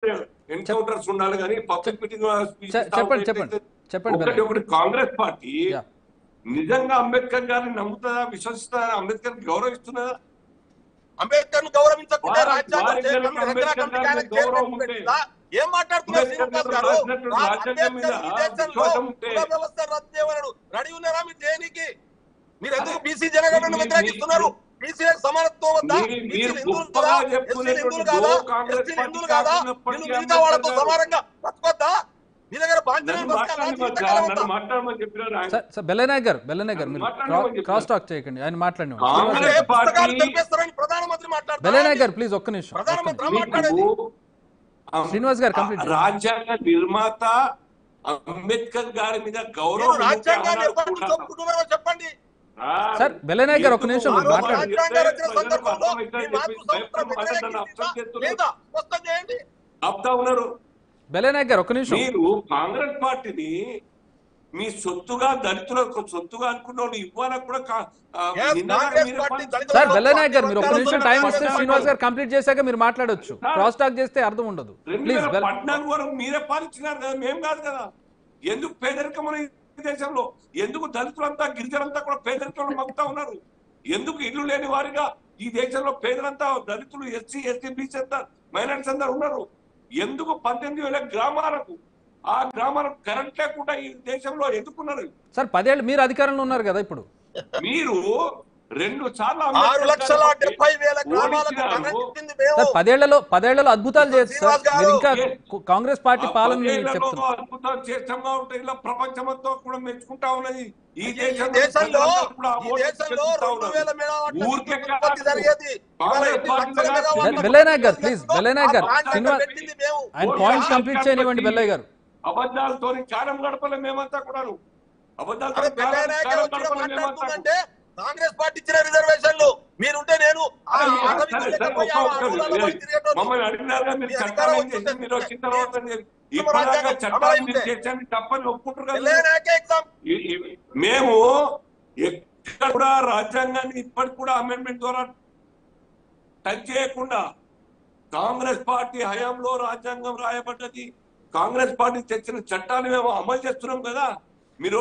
Encounters ఉండాలి కానీ public meeting చెప్పండి. ఒకటి కాంగ్రెస్ పార్టీ నిజంగా అంబేద్కర్ గారిని నమ్ముతుందా, విశ్వసిస్తుందా, అంబేద్కర్ గౌరవిస్తున్నదా? అంబేద్కర్ ను గౌరవించకుంటే ఏం మాట్లాడుతున్నారు శ్రీనివాస్ గారు? వ్యవస్థ రద్దు చేయమన్నాడు. రెడీ ఉన్నారా మీరు దేనికి? మీరు ఎందుకు బీసీ జనగణను వ్యతిరేకిస్తున్నారు? బీసీ సమానత్వం వద్దా? హిందువులు కాదా? హిందువులు కాదా? మిగతా వాళ్ళతో సమానంగా బతకొద్దా? మీ దగ్గర బెల్లనాయక్ గారు క్రాస్ టాక్ చేయకండి, ఆయన మాట్లాడి. ప్రధానమంత్రి మాట్లాడారు. బెల్లనాయక్ గారు ప్లీజ్ ఒక్క నిమిషం. ప్రధానమంత్రి మాట్లాడేది శ్రీనివాస్ గారు కంప్లీట్. రాజ్యాంగ నిర్మాత అంబేద్కర్ గారి మీద గౌరవం రాజ్యాంగాన్ని చెప్పుకుంటున్నారో చెప్పండి సార్. బెల్లనాయక్ గారు ఒక్క నిమిషం మాట్లాడండి. చెప్తా ఉన్నారు బెల్లనాయక్ గారు ఒక్క నిమిషం. మీరు కాంగ్రెస్ పార్టీని మీ సొత్తుగా దళితులకు సొత్తుగా అనుకున్న వాళ్ళు ఇవ్వాలని కూడా సార్. బెల్లనాయక్ గారు మీరు ఒక్క నిమిషం టైం ఇస్తే శ్రీనివాస్ గారు కంప్లీట్ చేశాక మీరు మాట్లాడొచ్చు. క్రాస్ టాక్ చేస్తే అర్థం ఉండదు. 2014 వరకు మీరే పాలించినారు కదా, మేం కాదు కదా. ఎందుకు పేదరికం ఈ దేశంలో? ఎందుకు దళితులంతా గిరిజనంతా కూడా పేదరికంలో మగ్గుతా ఉన్నారు? ఎందుకు ఇల్లు లేని వారిగా ఈ దేశంలో పేదలంతా దళితులు, ఎస్సీ, బీసీ అంతా, మైనారిటీస్ అందరూ ఉన్నారు? ఎందుకు 18,000 గ్రామాలకు ఆ గ్రామాలకు కరెంట్ లేకుండా ఈ దేశంలో ఎందుకున్నారు? సార్ 10 ఏళ్ళు మీరు అధికారంలో ఉన్నారు కదా. ఇప్పుడు మీరు 2 సార్లు 10 ఏళ్లలో అద్భుతాలు చేయొచ్చు సార్. మీరు ఇంకా కాంగ్రెస్ పార్టీ పాలన అద్భుతాలు చేష్టంగా ఉంటాయి. ఇలా ప్రపంచమంతా కూడా మెచ్చుకుంటా ఉన్నది. ఈ దేశంలో బెల్లనాయక్ గారు ప్లీజ్. బెల్లనాయక్ గారు ఆయన పాయింట్స్ కంప్లీట్ చేయనివ్వండి. బెల్లయ్య గారు అబద్ధాలతో కాలం గడపలే మేమంతా కూడా. అబద్ధాలతో కాంగ్రెస్ పార్టీ ఇచ్చిన రిజర్వేషన్లు మీరుంటే నేను మమ్మల్ని అడిగినారుగా మీరు చట్టాలు ఏం చేసి మీరు వచ్చిన తర్వాత ఇప్పటిదాకా చట్టాలు మీరు చేసండి తప్పని ఒప్పుకుంటారు కదా. మేము ఎక్కడ కూడా రాజ్యాంగాన్ని ఇప్పటికి కూడా అమెండ్మెంట్ ద్వారా టచ్ చేయకుండా కాంగ్రెస్ పార్టీ హయాంలో రాజ్యాంగం రాయబడ్డది, కాంగ్రెస్ పార్టీ తెచ్చిన చట్టాన్ని మేము అమలు చేస్తున్నాం కదా. మీరు